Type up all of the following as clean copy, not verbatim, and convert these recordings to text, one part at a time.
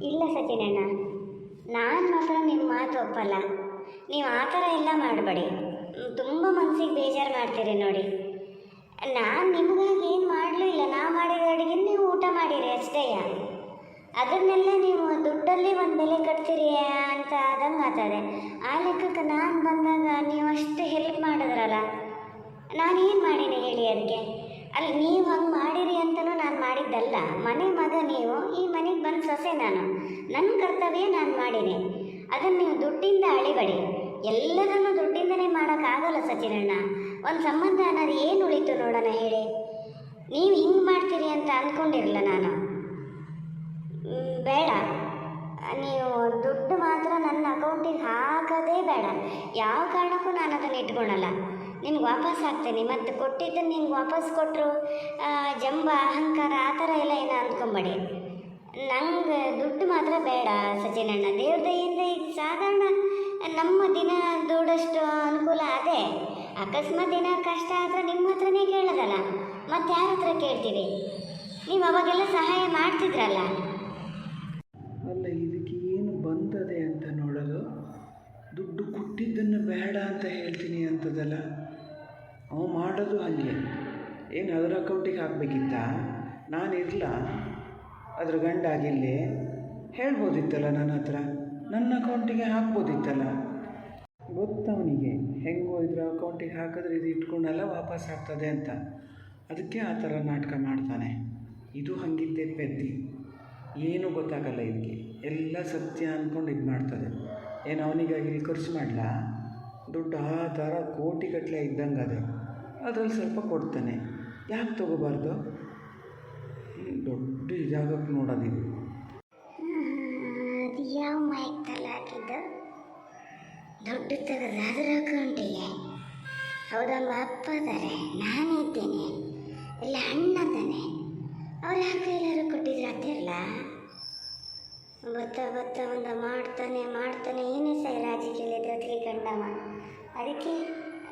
ಇಲ್ಲ ಸಚಿನಣ್ಣ, ನಾನು ಮಾತ್ರ ನಿಮ್ಮ ಮಾತು ಒಪ್ಪಲ್ಲ. ನೀವು ಆ ಥರ ಎಲ್ಲ ಮಾಡಬೇಡಿ. ತುಂಬ ಮನಸ್ಸಿಗೆ ಬೇಜಾರು ಮಾಡ್ತೀರಿ ನೋಡಿ. ನಾನು ನಿಮಗಾಗಿ ಏನು ಮಾಡಲೂ ಇಲ್ಲ. ನಾವು ಮಾಡಿದ ಅಡುಗೆ ನೀವು ಊಟ ಮಾಡಿರಿ ಅಷ್ಟೇ. ಅದನ್ನೆಲ್ಲ ನೀವು ದುಡ್ಡಲ್ಲಿ ಒಂದು ಬೆಲೆ ಕಟ್ತೀರಿ ಅಂತ ಆದಂಗೆ ಆಗ್ತದೆ. ಆ ಲೆಕ್ಕಕ್ಕೆ ನಾನು ಬಂದಾಗ ನೀವು ಅಷ್ಟು ಹೆಲ್ಪ್ ಮಾಡಿದ್ರಲ್ಲ, ನಾನೇನು ಮಾಡೀನಿ ಹೇಳಿ ಅದಕ್ಕೆ? ಅಲ್ಲಿ ನೀವು ಹಂಗೆ ಮಾಡಿರಿ ಅಂತಲೂ ನಾನು ಮಾಡಿದ್ದಲ್ಲ. ಮನೆ ಮಗ ನೀವು, ಈ ಮನೆಗೆ ಬಂದು ಸೊಸೆ ನಾನು. ನನ್ನ ಕರ್ತವ್ಯ ನಾನು ಮಾಡೀನಿ. ಅದನ್ನು ನೀವು ದುಡ್ಡಿಂದ ಅಳಿಬೇಡಿ. ಎಲ್ಲದನ್ನು ದುಡ್ಡಿಂದನೇ ಮಾಡೋಕ್ಕಾಗಲ್ಲ ಸಚಿನಣ್ಣ. ಒಂದು ಸಂಬಂಧ ಅನ್ನೋದು ಏನು ಉಳಿತು ನೋಡೋಣ ಹೇಳಿ? ನೀವು ಹಿಂಗೆ ಮಾಡ್ತೀರಿ ಅಂತ ಅಂದ್ಕೊಂಡಿರಲ್ಲ ನಾನು. ಬೇಡ, ನೀವು ದುಡ್ಡು ಮಾತ್ರ ನನ್ನ ಅಕೌಂಟಿಗೆ ಹಾಕೋದೇ ಬೇಡ. ಯಾವ ಕಾರಣಕ್ಕೂ ನಾನು ಅದನ್ನು ಇಟ್ಕೊಳಲ್ಲ. ನಿಮ್ಗೆ ವಾಪಸ್ ಹಾಕ್ತೇನೆ. ಮತ್ತು ಕೊಟ್ಟಿದ್ದನ್ನು ನಿಮ್ಗೆ ವಾಪಸ್ ಕೊಟ್ಟರು ಜಂಬ ಅಹಂಕಾರ ಆ ಥರ ಎಲ್ಲ ಏನೋ ಅಂದ್ಕೊಂಬೇಡಿ. ನಂಗೆ ದುಡ್ಡು ಮಾತ್ರ ಬೇಡ ಸಚಿನಣ್ಣ. ದೇವ್ರ ದಯೆಯಿಂದ ಈಗ ಸಾಧಾರಣ ನಮ್ಮ ದಿನ ದುಡ್ಡಷ್ಟು ಅನುಕೂಲ ಅದೇ. ಅಕಸ್ಮಾತ್ ದಿನ ಕಷ್ಟ ಆದರೆ ನಿಮ್ಮ ಹತ್ರನೇ ಕೇಳೋದಲ್ಲ, ಮತ್ತು ಯಾರ ಹತ್ರ ಕೇಳ್ತೀವಿ? ನೀವು ಅವಾಗೆಲ್ಲ ಸಹಾಯ ಮಾಡ್ತಿದ್ರಲ್ಲ. ಅಲ್ಲ, ಇದಕ್ಕೆ ಏನು ಬಂದದೆ ಅಂತ ನೋಡೋದು? ದುಡ್ಡು ಕೊಟ್ಟಿದ್ದನ್ನು ಬೇಡ ಅಂತ ಹೇಳ್ತೀನಿ ಅಂತದಲ್ಲ. ಅವ ಮಾಡೋದು ಹಾಗೆ. ಏನು ಅದರ ಅಕೌಂಟಿಗೆ ಹಾಕಬೇಕಿತ್ತ? ನಾನಿರಲ್ಲ, ಅದ್ರ ಗಂಡ ಆಗಿಲ್ಲೇ ಹೇಳ್ಬೋದಿತ್ತಲ್ಲ ನನ್ನ ಹತ್ರ. ನನ್ನ ಅಕೌಂಟಿಗೆ ಹಾಕ್ಬೋದಿತ್ತಲ್ಲ. ಗೊತ್ತವನಿಗೆ ಹೆಂಗೋ ಇದ್ರ ಅಕೌಂಟಿಗೆ ಹಾಕಿದ್ರೆ ಇದು ಇಟ್ಕೊಂಡೆಲ್ಲ ವಾಪಸ್ ಆಗ್ತದೆ ಅಂತ. ಅದಕ್ಕೆ ಆ ಥರ ನಾಟಕ ಮಾಡ್ತಾನೆ. ಇದು ಹಾಗಿದ್ದೆ ಪೆದ್ದಿ. ಏನೂ ಗೊತ್ತಾಗಲ್ಲ ಇದಕ್ಕೆ. ಎಲ್ಲ ಸತ್ಯ ಅಂದ್ಕೊಂಡು ಇದು ಮಾಡ್ತದೆ. ಏನು ಅವನಿಗಾಗಿ ಇಲ್ಲಿ ಖರ್ಚು ಮಾಡಲ? ದುಡ್ಡು ಆ ಥರ ಕೋಟಿಗಟ್ಟಲೆ ಇದ್ದಂಗೆ ಅದೇ. ಅದರಲ್ಲಿ ಸ್ವಲ್ಪ ಕೊಡ್ತಾನೆ. ಯಾಕೆ ತೊಗೋಬಾರ್ದು? ದೊಡ್ಡ ಇದಾಗಕ್ಕೆ ನೋಡೋದಿದು. ಅದು ಯಾವ ಮೈಕ್ದಲ್ಲಿ ಹಾಕಿದ್ದು? ದುಡ್ಡು ತೆಗೆದು ಅದ್ರ ಅಕೌಂಟಿಗೆ? ಹೌದಮ್ಮ, ಅಪ್ಪ ಅದಾರೆ, ನಾನಿದ್ದೇನೆ, ಇಲ್ಲ ಅಣ್ಣ ತಾನೆ. ಅವ್ರು ಯಾಕೆ ಎಲ್ಲರೂ ಕೊಟ್ಟಿದ್ರು ಅಂತಿರಲ್ಲ. ಬತ್ತ ಒಂದು ಮಾಡ್ತಾನೆ ಏನೇ ಸೈ ರಾಜಕೀಯ ದೊತ್ತಿಗೆ ಕಂಡಮ್ಮ. ಅದಕ್ಕೆ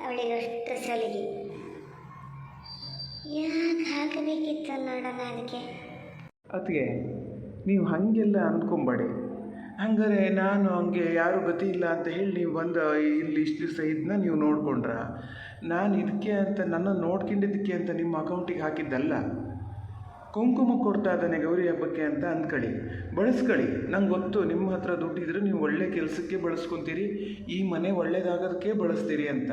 ಅವಳಿಗೆ ಅಷ್ಟು ಸಲಿಗೆ. ಯಾಕೆ ಹಾಕಬೇಕಿತ್ತು ನೋಡೋಣ ಅದಕ್ಕೆ. ಅದಕ್ಕೆ ನೀವು ಹಾಗೆಲ್ಲ ಅಂದ್ಕೊಂಬೇಡಿ. ಹಂಗಾರೆ ನಾನು ಹಂಗೆ ಯಾರೂ ಗತಿ ಇಲ್ಲ ಅಂತ ಹೇಳಿ ನೀವು ಬಂದು ಇಲ್ಲಿ ಇಷ್ಟು ದಿವಸ ಇದನ್ನ ನೀವು ನೋಡಿಕೊಂಡ್ರ? ನಾನು ಇದಕ್ಕೆ ಅಂತ ನನ್ನನ್ನು ನೋಡ್ಕೊಂಡಿದ್ದಕ್ಕೆ ಅಂತ ನಿಮ್ಮ ಅಕೌಂಟಿಗೆ ಹಾಕಿದ್ದಲ್ಲ. ಕುಂಕುಮ ಕೊಡ್ತಾ ಇದ್ದಾನೆ ಗೌರಿ ಹಬ್ಬಕ್ಕೆ ಅಂತ ಅಂದ್ಕೊಳ್ಳಿ, ಬಳಸ್ಕೊಳ್ಳಿ. ನಂಗೆ ಗೊತ್ತು ನಿಮ್ಮ ಹತ್ರ ದುಡ್ಡಿದ್ರೆ ನೀವು ಒಳ್ಳೆ ಕೆಲಸಕ್ಕೆ ಬಳಸ್ಕೊತೀರಿ, ಈ ಮನೆ ಒಳ್ಳೇದಾಗೋದಕ್ಕೆ ಬಳಸ್ತೀರಿ ಅಂತ.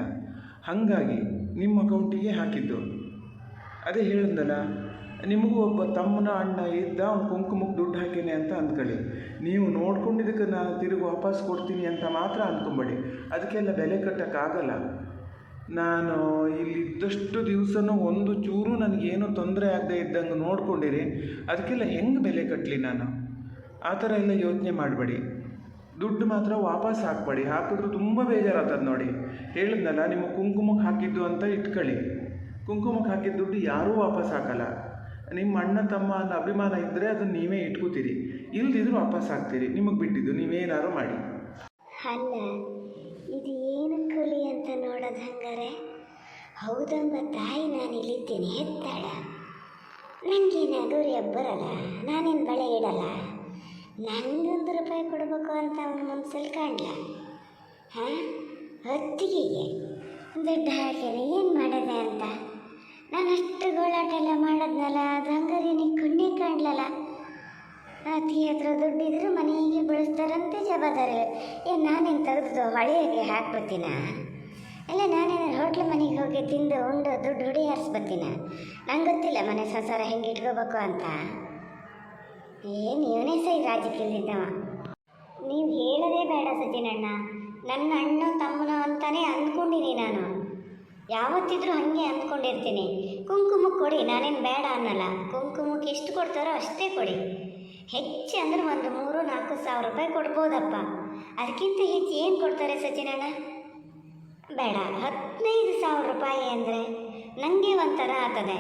ಹಾಗಾಗಿ ನಿಮ್ಮ ಅಕೌಂಟಿಗೆ ಹಾಕಿದ್ದು. ಅದೇ ಹೇಳಿದ್ನಲ್ಲ, ನಿಮಗೂ ಒಬ್ಬ ತಮ್ಮನ ಅಣ್ಣ ಇದ್ದ, ಅವ್ನು ಕುಂಕುಮಕ್ಕೆ ದುಡ್ಡು ಹಾಕೇನೆ ಅಂತ ಅಂದ್ಕೊಳ್ಳಿ. ನೀವು ನೋಡ್ಕೊಂಡಿದ್ದಕ್ಕೆ ನಾನು ತಿರುಗಿ ವಾಪಸ್ ಕೊಡ್ತೀನಿ ಅಂತ ಮಾತ್ರ ಅಂದ್ಕೊಂಬೇಡಿ. ಅದಕ್ಕೆಲ್ಲ ಬೆಲೆ ಕಟ್ಟೋಕ್ಕಾಗಲ್ಲ. ನಾನು ಇಲ್ಲಿದ್ದಷ್ಟು ದಿವಸನೂ ಒಂದು ಚೂರು ನನಗೇನು ತೊಂದರೆ ಆಗದೆ ಇದ್ದಂಗೆ ನೋಡ್ಕೊಂಡಿರಿ. ಅದಕ್ಕೆಲ್ಲ ಹೆಂಗೆ ಬೆಲೆ ಕಟ್ಟಲಿ ನಾನು? ಆ ಥರ ಎಲ್ಲ ಯೋಚನೆ ಮಾಡಬೇಡಿ. ದುಡ್ಡು ಮಾತ್ರ ವಾಪಸ್ ಹಾಕ್ಬೇಡಿ. ಹಾಕಿದ್ರು ತುಂಬ ಬೇಜಾರಾಗ್ತದೆ ನೋಡಿ. ಹೇಳಿದ್ನಲ್ಲ, ನಿಮ್ಮ ಕುಂಕುಮಕ್ಕೆ ಹಾಕಿದ್ದು ಅಂತ ಇಟ್ಕೊಳ್ಳಿ. ಕುಂಕುಮಕ್ಕೆ ಹಾಕಿದ ದುಡ್ಡು ಯಾರೂ ವಾಪಸ್ ಹಾಕಲ್ಲ. ನಿಮ್ಮ ಅಣ್ಣ ತಮ್ಮ ಅನ್ನೋ ಅಭಿಮಾನ ಇದ್ದರೆ ಅದನ್ನು ನೀವೇ ಇಟ್ಕೋತೀರಿ, ಇಲ್ದಿದ್ರು ವಾಪಸ್ ಹಾಕ್ತೀರಿ. ನಿಮಗೆ ಬಿಟ್ಟಿದ್ದು, ನೀವೇನಾದ್ರು ಮಾಡಿ. ಅಲ್ಲ, ಇದು ಏನು ಕೂಲಿ ಅಂತ ನೋಡೋದು ಹಂಗಾರೆ? ಹೌದಮ್ಮ ತಾಯಿ, ನಾನು ಇಲ್ಲಿದ್ದೀನಿ, ಹೆತ್ತಾಳ. ನನಗೇನು ಗೌರಿ ಬರಲ್ಲ, ನಾನೇನು ಬಳೆ ಇಡಲ್ಲ. ನನಗೊಂದು ರೂಪಾಯಿ ಕೊಡಬೇಕು ಅಂತ ಅವನ ಮನಸ್ಸಲ್ಲಿ ಕಾಣಲ. ಹಾಂ, ಹೊತ್ತಿಗೆಗೆ ದುಡ್ಡು ಹಾಕಿದೆ, ಏನು ಮಾಡೋದೆ ಅಂತ. ನಾನು ಅಷ್ಟು ಗೋಳಾಟ ಎಲ್ಲ ಮಾಡೋದ್ನಲ್ಲ, ಅದು ಹಂಗಾರೆ ನೀ ಕಣ್ಣೇ ಕಾಣಲಲ್ಲ. ಅತಿ ಹತ್ರ ದುಡ್ಡಿದ್ರು ಮನೆಗೆ ಬಳಸ್ತಾರಂತೆ ಜವಾಬ್ದಾರಿ. ಏನು ನಾನೇನು ತೆಗೆದು ಹೊಳೆಯಾಗೆ ಹಾಕ್ಬಿಡ್ತೀನ? ಇಲ್ಲ ನಾನೇನು ಹೋಟ್ಲು ಮನೆಗೆ ಹೋಗಿ ತಿಂದು ಉಂಡು ದುಡ್ಡು ಹುಡಿ ಹಾರಿಸ್ಬತ್ತೀನ? ನಂಗೆ ಗೊತ್ತಿಲ್ಲ ಮನೆ ಸಂಸಾರ ಹೆಂಗೆ ಇಟ್ಕೋಬೇಕು ಅಂತ. ಇವನೇ ಸೈ ರಾಜಕೀಯದವ. ನೀವು ಹೇಳೋದೇ ಬೇಡ ಸಚಿನಣ್ಣ. ನನ್ನ ಅಣ್ಣ ತಮ್ಮನ ಅಂತಾನೆ ಅಂದ್ಕೊಂಡಿನಿ ನಾನು. ಯಾವತ್ತಿದ್ರೂ ಹಾಗೆ ಅಂದ್ಕೊಂಡಿರ್ತೀನಿ. ಕುಂಕುಮಕ್ಕೆ ಕೊಡಿ, ನಾನೇನು ಬೇಡ ಅನ್ನಲ್ಲ. ಕುಂಕುಮಕ್ಕೆ ಎಷ್ಟು ಕೊಡ್ತಾರೋ ಅಷ್ಟೇ ಕೊಡಿ. ಹೆಚ್ಚು ಅಂದರೆ ಒಂದು 3-4 ಸಾವಿರ ರೂಪಾಯಿ ಕೊಡ್ಬೋದಪ್ಪ. ಅದಕ್ಕಿಂತ ಹೆಚ್ಚು ಏನು ಕೊಡ್ತಾರೆ ಸಚಿನಣ್ಣ? ಬೇಡ, 15,000 ರೂಪಾಯಿ ಅಂದರೆ ನನಗೆ ಒಂಥರ ಆಗ್ತದೆ.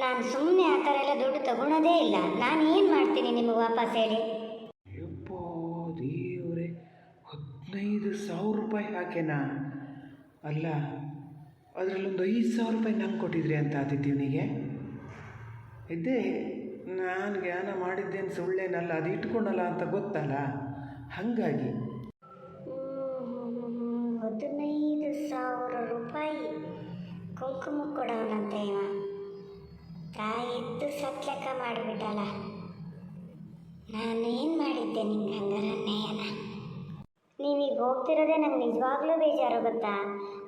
ನಾನು ಸುಮ್ಮನೆ ಆ ಥರ ಎಲ್ಲ ದುಡ್ಡು ತಗೊಳೋದೇ ಇಲ್ಲ. ನಾನು ಏನು ಮಾಡ್ತೀನಿ ನಿಮಗೆ ವಾಪಸ್ ಹೇಳಿ? ಯಪ್ಪೋ ದೇವ್ರೆ, 15,000 ರೂಪಾಯಿ ಹಾಕೇನಾ? ಅಲ್ಲ, ಅದರಲ್ಲೊಂದು 5,000 ರೂಪಾಯಿ ನಂಗೆ ಕೊಟ್ಟಿದ್ರಿ ಅಂತ ಆದಿತ್ಯವನಿಗೆ. ಇದ್ದೇ ನಾನು ಜ್ಞಾನ ಮಾಡಿದ್ದೇನು ಸುಳ್ಳೇನಲ್ಲ, ಅದು ಇಟ್ಕೊಳಲ್ಲ ಅಂತ ಗೊತ್ತಲ್ಲ, ಹಾಗಾಗಿ 15,000 ರೂಪಾಯಿ ಕುಂಕುಮ ಕೊಡೋನಂತೆ ಇವ. ತಾಯಿದ್ದು ಸತ್ಲೆಕ್ಕ ಮಾಡಿಬಿಟ್ಟಲ್ಲ. ನಾನೇನು ಮಾಡಿದ್ದೆ ನಿಂಗೆ ಹಂಗಾರ ಅನ್ಯಾಯನ? ನೀವೀಗ ಹೋಗ್ತಿರೋದೇ ನಂಗೆ ನಿಜವಾಗ್ಲೂ ಬೇಜಾರು ಗೊತ್ತಾ.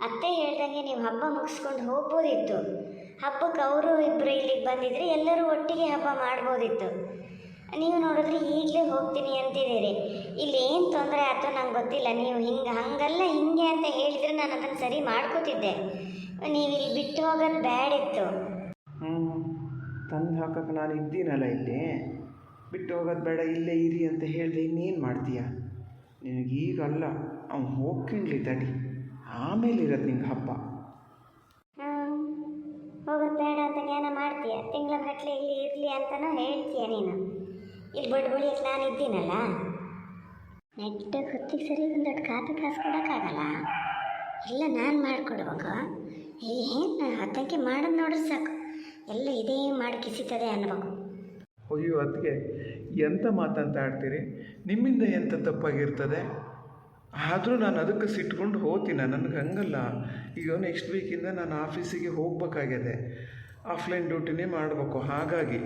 ಅತ್ತೆ ಹೇಳ್ದಂಗೆ ನೀವು ಹಬ್ಬ ಮುಗಿಸ್ಕೊಂಡು ಹೋಗ್ಬೋದಿತ್ತು. ಹಬ್ಬಕ್ಕೆ ಅವರು ಇಬ್ಬರು ಇಲ್ಲಿಗೆ ಬಂದಿದ್ರೆ ಎಲ್ಲರೂ ಒಟ್ಟಿಗೆ ಹಬ್ಬ ಮಾಡ್ಬೋದಿತ್ತು. ನೀವು ನೋಡಿದ್ರೆ ಈಗಲೇ ಹೋಗ್ತೀನಿ ಅಂತಿದ್ದೀರಿ. ಇಲ್ಲಿ ಏನು ತೊಂದರೆ ಆಯ್ತು ನಂಗೆ ಗೊತ್ತಿಲ್ಲ. ನೀವು ಹಂಗಲ್ಲ ಹಿಂಗೆ ಅಂತ ಹೇಳಿದರೆ ನಾನು ಅದನ್ನು ಸರಿ ಮಾಡ್ಕೋತಿದ್ದೆ. ನೀವು ಇಲ್ಲಿ ಬಿಟ್ಟು ಹೋಗೋದು ಬೇಡಿತ್ತು. ತಂದು ಹಾಕಕ್ಕೆ ನಾನು ಇದ್ದೀನಲ್ಲ ಇಲ್ಲಿ, ಬಿಟ್ಟು ಹೋಗೋದು ಬೇಡ ಇಲ್ಲೇ ಇರಿ ಅಂತ ಹೇಳಿದೆ. ಇನ್ನೇನು ಮಾಡ್ತೀಯ? ನಿನಗೀಗಲ್ಲ, ಅವ್ನು ಹೋಗ್ಕಿಣ್ಲಿ ತಡಿ, ಆಮೇಲೆ ಇರೋದು ನಿಂಗೆ ಹಬ್ಬ. ಹೋಗೋದು ಬೇಡ ಅಂತ ಜ್ಞಾನ ಮಾಡ್ತೀಯ. ತಿಂಗಳ ಗಟ್ಟಲೆ ಇಲ್ಲಿ ಇರಲಿ ಅಂತನೂ ಹೇಳ್ತೀಯ ನೀನು. ಇಲ್ಲಿ ಬಡ್ಬಳಿಯಕ್ಕೆ ನಾನು ಇದ್ದೀನಲ್ಲ. ನೆಟ್ಟಗೆ ಹೊತ್ತಿಗೆ ಸರಿ ಒಂದು ದೊಡ್ಡ ಕಾಪಿ ಕಾಸು ಕೊಡೋಕ್ಕಾಗಲ್ಲ. ಎಲ್ಲ ನಾನು ಮಾಡಿಕೊಡ್ಬೇಕು. ಏನು ಹತ್ತಕ್ಕೆ ಮಾಡೋದು ನೋಡ್ರಿ ಸಾಕು, ಎಲ್ಲ ಇದೇ ಮಾಡಿ ಕಿಸಿತದೆ ಅನ್ಬೇಕು. ಅಯ್ಯೋ ಅದಕ್ಕೆ ಎಂಥ ಮಾತಂತ ಆಡ್ತೀರಿ? ನಿಮ್ಮಿಂದ ಎಂಥ ತಪ್ಪಾಗಿರ್ತದೆ? ಆದರೂ ನಾನು ಅದಕ್ಕೆ ಸಿಟ್ಕೊಂಡು ಹೋಗ್ತೀನಿ. ನನಗೆ ಹಂಗಲ್ಲ. ಈಗ ನೆಕ್ಸ್ಟ್ ವೀಕಿಂದ ನಾನು ಆಫೀಸಿಗೆ ಹೋಗ್ಬೇಕಾಗಿದೆ. ಆಫ್ಲೈನ್ ಡ್ಯೂಟಿನೇ ಮಾಡಬೇಕು. ಹಾಗಾಗಿ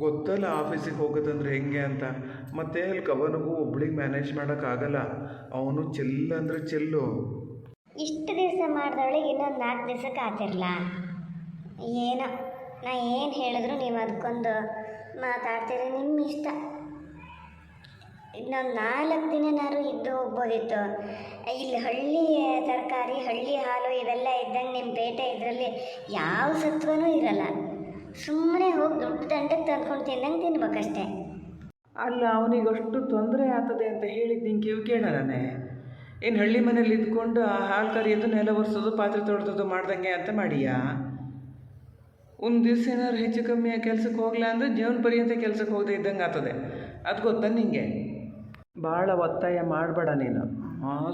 ಗೊತ್ತಲ್ಲ ಆಫೀಸಿಗೆ ಹೋಗೋದಂದ್ರೆ ಹೆಂಗೆ ಅಂತ. ಮತ್ತು ಅಲ್ಲಿ ಕವನಿಗೂ ಒಬ್ಳಿಗೆ ಮ್ಯಾನೇಜ್ ಮಾಡೋಕ್ಕಾಗಲ್ಲ. ಅವನು ಚೆಲ್ಲಂದರೆ ಚೆಲ್ಲು. ಇಷ್ಟು ದಿವಸ ಮಾಡಿದವಳಿಗೆ ಇನ್ನೊಂದು 4 ದಿವಸಕ್ಕೆ ಆತಿರಲ್ಲ. ಏನೋ ನಾ ಏನು ಹೇಳಿದ್ರು ನೀವು ಅದಕ್ಕೊಂದು ಮಾತಾಡ್ತೀರಿ, ನಿಮ್ಮ ಇಷ್ಟ. ಇನ್ನೊಂದು 4 ದಿನನಾದ್ರು ಇದ್ದು ಹೋಗ್ಬೋದಿತ್ತು. ಇಲ್ಲಿ ಹಳ್ಳಿ ತರಕಾರಿ, ಹಳ್ಳಿ ಹಾಲು ಇವೆಲ್ಲ ಇದ್ದಂಗೆ ನಿಮ್ಮ ಪೇಟೆ ಇದರಲ್ಲಿ ಯಾವ ಸತ್ವನೂ ಇರಲ್ಲ. ಸುಮ್ಮನೆ ಹೋಗಿ ದೊಡ್ಡ ದಂಡಕ್ಕೆ ತಂದ್ಕೊಂಡು ತಿಂದಂಗೆ ತಿನ್ಬೇಕಷ್ಟೆ. ಅಲ್ಲ, ಅವನಿಗಷ್ಟು ತೊಂದರೆ ಆಗ್ತದೆ ಅಂತ ಹೇಳಿದ್ದು ನಿಂಗೆ ಕಿವಿ ಕೇಳೋಣನೆ? ಏನು ಹಳ್ಳಿ ಮನೇಲಿ ಇದ್ಕೊಂಡು ಆ ಹಾಲು ಕರಿಯೋದು, ನೆಲ ಒರೆಸೋದು, ಪಾತ್ರೆ ತೊಳೆದೋದು ಮಾಡ್ದಂಗೆ ಅಂತ ಮಾಡಿಯಾ? ಒಂದು ದಿವಸ ಏನಾದ್ರು ಹೆಚ್ಚು ಕಮ್ಮಿ ಕೆಲ್ಸಕ್ಕೆ ಹೋಗ್ಲಾ ಅಂದರೆ ಜೀವನ ಪರ್ಯಂತ ಕೆಲ್ಸಕ್ಕೆ ಹೋಗದೆ ಇದ್ದಂಗೆ ಆಗ್ತದೆ. ಅದು ಗೊತ್ತಾ ನಿಂಗೆ? ಭಾಳ ಒತ್ತಾಯ ಮಾಡಬೇಡ ನೀನು.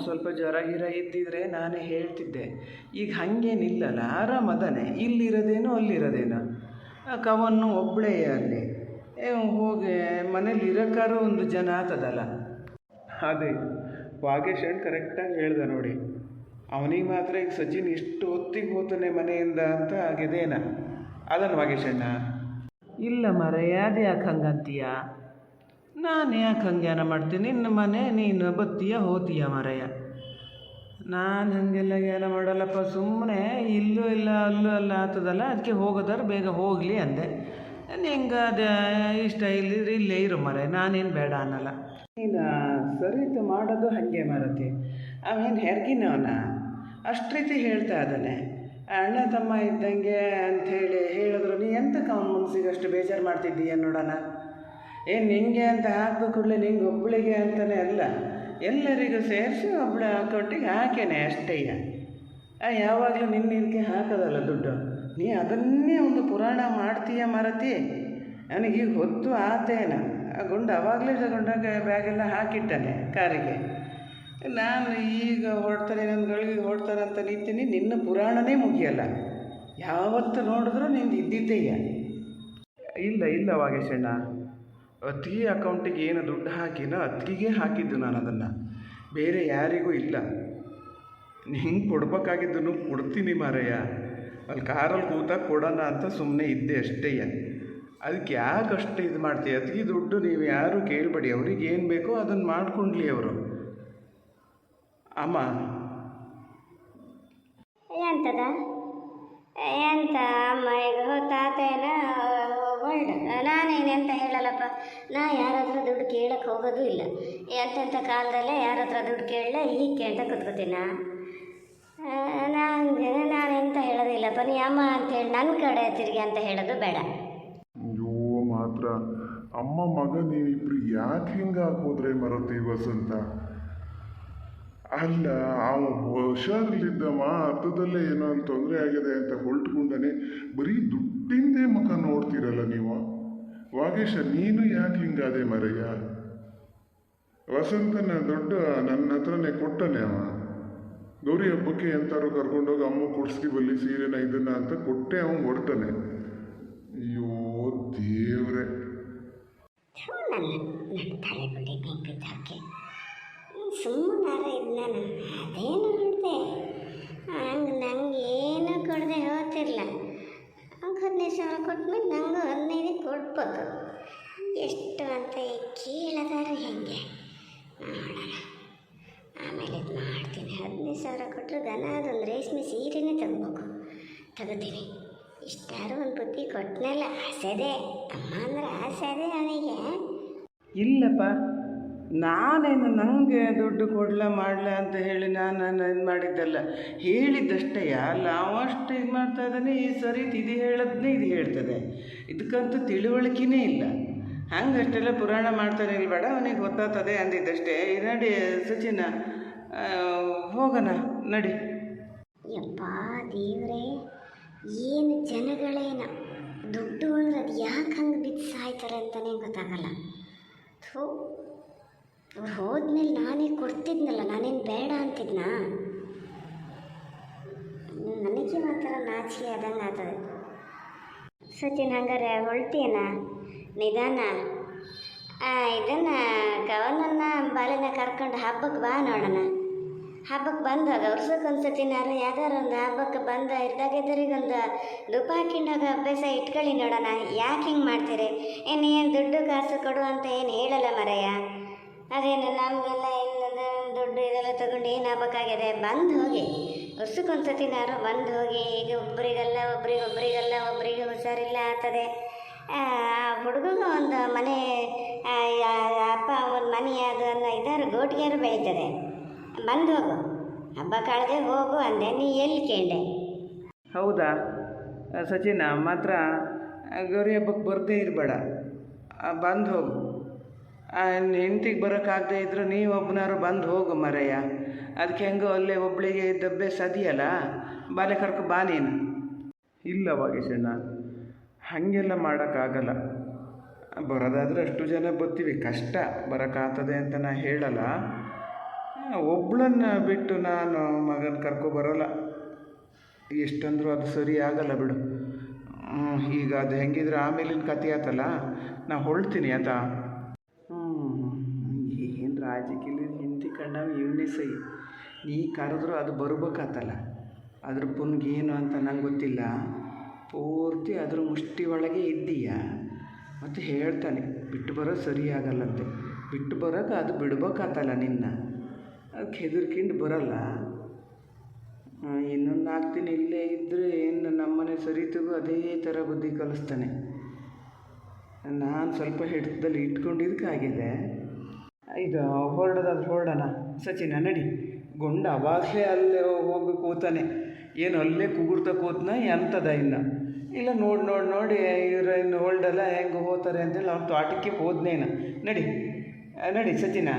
ಸ್ವಲ್ಪ ಜ್ವರ ಗಿರ ಇದ್ದಿದ್ರೆ ನಾನೇ ಹೇಳ್ತಿದ್ದೆ. ಈಗ ಹಾಗೇನಿಲ್ಲಲ್ಲ, ಆರಾಮದಾನೆ. ಇಲ್ಲಿರೋದೇನೋ ಅಲ್ಲಿರೋದೇನೋ. ಕವನ್ನು ಒಬ್ಬಳೇ ಅಲ್ಲಿ ಹೋಗಿ ಮನೇಲಿ ಇರೋಕ್ಕಾರು ಒಂದು ಜನ ಆಗ್ತದಲ್ಲ. ಅದೇ ವಾಗೇಶಣ್ಣ ಕರೆಕ್ಟಾಗಿ ಹೇಳ್ದೆ ನೋಡಿ. ಅವನಿಗೆ ಮಾತ್ರ ಈಗ ಸಚಿನ್ ಇಷ್ಟು ಹೊತ್ತಿಗೆ ಹೋಗ್ತಾನೆ ಮನೆಯಿಂದ ಅಂತ ಆಗಿದೇನ? ಅದನ್ನು ವಾಗೇಶಣ್ಣ ಇಲ್ಲ ಮರೆಯ, ಅದು ಯಾಕೆ ಹಂಗಂತೀಯ? ನಾನು ಯಾಕೆ ಹಂಗ್ಯಾನ ಮಾಡ್ತೀನಿ? ನಿನ್ನ ಮನೆ ನೀನು ಬತ್ತೀಯ ಹೋತೀಯ ಮರೆಯ. ನಾನು ಹಾಗೆಲ್ಲ ಜ್ಞಾನ ಮಾಡಲ್ಲಪ್ಪ. ಸುಮ್ಮನೆ ಇಲ್ಲೂ ಇಲ್ಲ ಅಲ್ಲೂ ಅಲ್ಲ ಆಗ್ತದಲ್ಲ, ಅದಕ್ಕೆ ಹೋಗೋದಾರು ಬೇಗ ಹೋಗಲಿ ಅಂದೆ. ನಿಂಗೆ ಅದು ಇಷ್ಟ ಇಲ್ಲಿದ್ರೆ ಇಲ್ಲೇ ಇರು ಮರೆ, ನಾನೇನು ಬೇಡ ಅನ್ನಲ್ಲ. ನೀನು ಸರಿತು ಮಾಡೋದು ಹಾಗೆ ಮರತಿ. ಅವೇನು ಹೆರ್ಗಿನವನ ಅಷ್ಟು ರೀತಿ ಹೇಳ್ತಾ ಇದ್ದಾನೆ. ಅಣ್ಣ ತಮ್ಮ ಇದ್ದಂಗೆ ಅಂಥೇಳಿ ಹೇಳಿದ್ರು. ನೀ ಎಂತಕ್ಕೆ ಅವನ ಮನಸ್ಸಿಗೆ ಅಷ್ಟು ಬೇಜಾರು ಮಾಡ್ತಿದ್ದೀಯ ನೋಡೋಣ. ಏನು ನಿಂಗೆ ಅಂತ ಹಾಕಿದ ಕೂಡಲೇ ನಿಂಗೆ ಒಬ್ಬಳಿಗೆ ಅಂತಲೇ ಅಲ್ಲ, ಎಲ್ಲರಿಗೂ ಸೇರಿಸಿ ಒಬ್ಬಳ ಅಕೌಂಟಿಗೆ ಹಾಕೇನೆ ಅಷ್ಟೇಯ. ಯಾವಾಗಲೂ ನಿನ್ನ ಇದಕ್ಕೆ ಹಾಕೋದಲ್ಲ ದುಡ್ಡು. ನೀ ಅದನ್ನೇ ಒಂದು ಪುರಾಣ ಮಾಡ್ತೀಯ ಮರತಿ. ನನಗೀಗ ಹೊತ್ತು ಆತೇನ ಗುಂಡು ಅವಾಗಲೇ ತಗೊಂಡಾಗ ಬ್ಯಾಗೆಲ್ಲ ಹಾಕಿಟ್ಟಾನೆ ಕಾರಿಗೆ. ನಾನು ಈಗ ಹೊಡ್ತಾರೆ, ನನ್ನ ಗಳಿಗೆ ಹೊಡ್ತಾರೆ ಅಂತ ನಿಂತೀನಿ. ನಿನ್ನ ಪುರಾಣನೇ ಮುಗಿಯಲ್ಲ. ಯಾವತ್ತು ನೋಡಿದ್ರೂ ನಿಂದು ಇದ್ದಿದ್ದೇಯ. ಇಲ್ಲ ಇಲ್ಲ ವಾಗೇಶಣ್ಣ, ಅತ್ತಿಗೆ ಅಕೌಂಟಿಗೆ ಏನು ದುಡ್ಡು ಹಾಕಿನೋ ಅತ್ತಿಗೆ ಹಾಕಿದ್ದು ನಾನು ಅದನ್ನು, ಬೇರೆ ಯಾರಿಗೂ ಇಲ್ಲ. ನಿಂಗೆ ಕೊಡ್ಬೇಕಾಗಿದ್ದನ್ನು ಕೊಡ್ತೀನಿ ಮಾರಯ್ಯ. ಅಲ್ಲಿ ಕಾರಲ್ಲಿ ಕೂತಾಗ ಕೊಡೋಣ ಅಂತ ಸುಮ್ಮನೆ ಇದ್ದೆ ಅಷ್ಟೇಯ. ಅದಕ್ಕೆ ಯಾಕೆ ಅಷ್ಟು ಇದು ಮಾಡ್ತೀವಿ? ಅತ್ತಿಗೆ ದುಡ್ಡು ನೀವು ಯಾರೂ ಕೇಳಬೇಡಿ. ಅವ್ರಿಗೆ ಏನು ಬೇಕೋ ಅದನ್ನು ಮಾಡ್ಕೊಂಡ್ಲಿ ಅವರು. ಅಮ್ಮ ಎಂತದ ಎಂತ ಅಮ್ಮ ಈಗ ಹೊತ್ತಾತೇನ ಒಳ್ಳೆ. ನಾನೇನೆಂತ ಹೇಳಲ್ಲಪ್ಪ. ನಾ ಯಾರ ಹತ್ರ ದುಡ್ಡು ಕೇಳಕ್ಕೆ ಹೋಗೋದು ಇಲ್ಲ. ಎಂತೆಂಥ ಕಾಲದಲ್ಲೇ ಯಾರ ಹತ್ರ ದುಡ್ಡು ಕೇಳಲ್ಲ, ಈಗ ಕೇಳ್ತಾ ಕೂತ್ಕೋತೀನ. ನಾನೆಂತ ಹೇಳೋದಿಲ್ಲಪ್ಪ. ನೀ ಅಮ್ಮ ಅಂತೇಳಿ ನನ್ನ ಕಡೆ ತಿರುಗಿ ಅಂತ ಹೇಳೋದು ಬೇಡ. ಅಯ್ಯೋ ಮಾತ್ರ ಅಮ್ಮ ಮಗ ನೀವಿಬ್ರು ಯಾಕೆ ಹಿಂಗೆ ಹಾಕೋದ್ರೆ ಮರತಿ ವಸಂತ? ಅಲ್ಲ, ಅವನು ಹುಷಾರಿಲ್ಲಿದ್ದಮ್ಮ, ಅರ್ಥದಲ್ಲೇ ಏನೋ ತೊಂದರೆ ಆಗಿದೆ ಅಂತ ಹೊಲ್ಟ್ಕೊಂಡನೆ. ಬರೀ ದುಡ್ಡಿಂದೇ ಮುಖ ನೋಡ್ತೀರಲ್ಲ ನೀವು. ವಾಗೇಶ, ನೀನು ಯಾಕೆ ಹಿಂಗಾದೆ ಮರಯ್ಯ? ವಸಂತನ ದೊಡ್ಡ ನನ್ನ ಹತ್ರನೇ ಕೊಟ್ಟನೆ ಅವ. ಗೌರಿ ಹಬ್ಬಕ್ಕೆ ಎಂತಾರು ಕರ್ಕೊಂಡೋಗಿ ಅಮ್ಮ ಕೊಡ್ಸ್ತಿ ಬಲ್ಲಿ ಸೀರೆನ ಇದನ್ನ ಅಂತ ಕೊಟ್ಟೆ ಅವನು ಹೊರಟನೆ. ಅಯ್ಯೋ ದೇವ್ರೆ. ನನ್ನ ತಲೆಗುಂಡಿ ಬೆಂಕಿದ್ದಕ್ಕೆ ಸುಮ್ಮನಾರ ಇದು ನಾನು ಅದೇನು ಹೇಳಿದೆ ಹಂಗೆ ನಂಗೆ ಏನು ಕೊಡದೆ ಹೋಗ್ತಿರ್ಲ ಹಂಗೆ 15,000 ಕೊಟ್ಮೇಲೆ ನನಗೂ 15 ಕೊಡ್ಬೇಕು. ಎಷ್ಟು ಅಂತ ಕೇಳದಾರು ಹೆಂಗೆ ನೋಡೋಣ. ಆಮೇಲೆ ಇದು ಮಾಡ್ತೀನಿ. 15,000 ಕೊಟ್ಟರು ಘನ ಅದೊಂದು ರೇಷ್ಮೆ ಸೀರೆನೇ ತಗೋತೀನಿ. ಇಷ್ಟಾರು ಒಂದು ಬುದ್ಧಿ ಕೊಟ್ಟನಲ್ಲ. ಆಸೆದೆ ಅಮ್ಮ ಅಂದ್ರೆ ಆಸೆದೆ ಅವನಿಗೆ. ಇಲ್ಲಪ್ಪ, ನಾನೇನು ನನಗೆ ದುಡ್ಡು ಕೊಡಲ ಮಾಡಲ ಅಂತ ಹೇಳಿ ನಾನು ಇದು ಮಾಡಿದ್ದಲ್ಲ, ಹೇಳಿದ್ದಷ್ಟೇ. ಅಲ್ಲ ಅವಷ್ಟು ಇದು ಮಾಡ್ತಾ ಇದ್ದಾನೆ. ಈ ಸರಿ ಇದು ಹೇಳದ್ನೇ ಇದು ಹೇಳ್ತದೆ. ಇದಕ್ಕಂತೂ ತಿಳುವಳಿಕೆನೇ ಇಲ್ಲ. ಹಂಗೆ ಅಷ್ಟೆಲ್ಲ ಪುರಾಣ ಮಾಡ್ತಾನೆ ಇಲ್ಬೇಡ, ಅವನಿಗೆ ಗೊತ್ತಾಗ್ತದೆ ಅಂದಿದ್ದಷ್ಟೇ. ನಡಿ ಸಚಿನ, ಹೋಗೋಣ ನಡಿ. ಯಪ್ಪ ದೇವ್ರೇ, ಏನು ಜನಗಳೇನ ದುಡ್ಡು ಅಂದ್ರೆ ಅದು ಯಾಕೆ ಹಂಗೆ ಬಿದ್ದು ಸಾಯ್ತಾರೆ ಅಂತಲೇ ಗೊತ್ತಾಗಲ್ಲ. ಥೂ, ಅವ್ರು ಹೋದ್ಮೇಲೆ ನಾನೇ ಕೊಡ್ತಿದ್ನಲ್ಲ, ನಾನೇನು ಬೇಡ ಅಂತಿದ್ನಾ? ನನಗೆ ಮಾತ್ರ ನಾಚಿಕೆ ಆದಂಗೆ ಆಗ್ತದೆ. ಸಚಿನ್, ಹಂಗಾರೆ ಹೊಳ್ತೀಯನ ನಿಧಾನ. ಇದನ್ನು ಕವನನ್ನ ಬಾಲಿನ ಕರ್ಕೊಂಡು ಹಬ್ಬಕ್ಕೆ ಬಾ ನೋಡೋಣ. ಹಬ್ಬಕ್ಕೆ ಬಂದಾಗ ವರ್ಷಕ್ಕೊಂದು ಸತಿನಾರು ಯಾವ್ದಾರು ಒಂದು ಹಬ್ಬಕ್ಕೆ ಬಂದ ಇದ್ದಾಗೆದರಿಗೊಂದು ಧೂಪ ಹಾಕಿಂಡಾಗ ಅಭ್ಯಾಸ ಇಟ್ಕೊಳ್ಳಿ ನೋಡೋಣ. ಯಾಕೆ ಹಿಂಗೆ ಮಾಡ್ತೀರಿ? ಏನು ದುಡ್ಡು ಕಾಸು ಕೊಡು ಅಂತ ಏನು ಹೇಳಲ್ಲ ಮರೆಯ. ಅದೇನು ನಮಗೆಲ್ಲ ಇನ್ನೊಂದು ದುಡ್ಡು ಇದೆಲ್ಲ ತಗೊಂಡು ಏನು ಹಬ್ಬಕ್ಕಾಗಿದೆ? ಬಂದು ಹೋಗಿ ವರ್ಷಕ್ಕೊಂದು ಸತಿನಾರು ಬಂದು ಹೋಗಿ. ಈಗ ಒಬ್ರಿಗೆಲ್ಲ ಒಬ್ರಿಗೆ ಹುಷಾರಿಲ್ಲ ಆಗ್ತದೆ. ಹುಡುಗಗೂ ಒಂದು ಮನೆ ಅಪ್ಪ ಒಂದು ಮನೆ ಅದು ಅನ್ನೋ ಇದಾರು ಗೋಟಿಗೆರು ಬೆಳೀತದೆ. ಬಂದು ಹೋಗು, ಹಬ್ಬ ಕಳೆದೆ ಹೋಗು ಅಂದೆ. ನೀ ಎಲ್ಲಿ ಕೇಳಿದೆ? ಹೌದಾ ಸಚಿನ, ಮಾತ್ರ ಗೌರಿ ಹಬ್ಬಕ್ಕೆ ಬರದೇ ಇರಬೇಡ, ಬಂದು ಹೋಗು. ಹೆಂಡ್ತಿಗೆ ಬರೋಕ್ಕಾಗದೇ ಇದ್ದರೂ ನೀವು ಒಬ್ಬನಾರು ಬಂದು ಹೋಗು ಮರಯ್ಯ. ಅದಕ್ಕೆ ಹೆಂಗೋ ಅಲ್ಲೇ ಒಬ್ಬಳಿಗೆ ದಬ್ಬೆ ಸದಿಯಲ್ಲ, ಬಾಲೆ ಕರ್ಕೊ ಬಾ ನೀನು. ಇಲ್ಲ ವಾಗೇಶಣ್ಣ, ಹಾಗೆಲ್ಲ ಮಾಡೋಕ್ಕಾಗಲ್ಲ. ಬರೋದಾದರೆ ಅಷ್ಟು ಜನ ಬರ್ತೀವಿ, ಕಷ್ಟ ಬರೋಕ್ಕಾಗ್ತದೆ ಅಂತ ನಾ ಹೇಳಲ್ಲ. ಒಬ್ಳನ್ನು ಬಿಟ್ಟು ನಾನು ಮಗನ ಕರ್ಕೊಬರೋಲ್ಲ. ಎಷ್ಟಂದ್ರೂ ಅದು ಸರಿ ಆಗಲ್ಲ ಬಿಡು. ಈಗ ಅದು ಹೆಂಗಿದ್ರೆ ಆಮೇಲಿನ ಕತೆ ಆತಲ್ಲ, ನಾ ಹೊಳ್ತೀನಿ ಆತ. ಏನು ರಾಜಕೀಯ ಹೆಂಡತಿ ಕಂಡಾಗ ಇವನೇ ಸೈ. ನೀ ಕರೆದ್ರೂ ಅದು ಬರ್ಬೇಕಾತಲ್ಲ. ಅದ್ರ ಪುನ್ಗೇನು ಅಂತ ನಂಗೆ ಗೊತ್ತಿಲ್ಲ. ಪೂರ್ತಿ ಅದ್ರ ಮುಷ್ಟಿ ಒಳಗೆ ಇದ್ದೀಯ. ಮತ್ತು ಹೇಳ್ತಾನೆ ಬಿಟ್ಟು ಬರೋದು ಸರಿ ಆಗಲ್ಲಂತೆ. ಬಿಟ್ಟು ಬರೋಕೆ ಅದು ಬಿಡ್ಬೇಕಾತಲ್ಲ ನಿನ್ನ. ಅದಕ್ಕೆ ಹೆದರ್ಕೊಂಡು ಬರೋಲ್ಲ. ಇನ್ನೊಂದು 4 ದಿನ ಇಲ್ಲೇ ಇದ್ದರೆ ಏನು ನಮ್ಮನೆ ಸರಿತಿಗೂ ಅದೇ ಥರ ಬುದ್ಧಿ ಕಲಿಸ್ತಾನೆ. ನಾನು ಸ್ವಲ್ಪ ಹಿಡಿತದಲ್ಲಿ ಇಟ್ಕೊಂಡಿದ್ದಕ್ಕಾಗಿದೆ. ಇದು ಹೊರಡೋಣ ಸಚಿನ, ನಡಿ. ಗೊಂಡ ಅವಾಗಲೇ ಅಲ್ಲೇ ಹೋಗಿ ಕೂತಾನೆ. ಏನು ಅಲ್ಲೇ ಕುಗುರ್ತಾ ಕೂತನ ಎಂತದ ಇನ್ನು ಇಲ್ಲ. ನೋಡಿ ಇವರು ಇನ್ನು ಹೊರಡಲ್ಲ ಹೆಂಗೆ ಹೋಗ್ತಾರೆ ಅಂತೇಳಿ ಅವ್ನು ತೋಟಕ್ಕೆ ಹೋದ್ನೇನು. ನಡಿ ಸಚಿನ.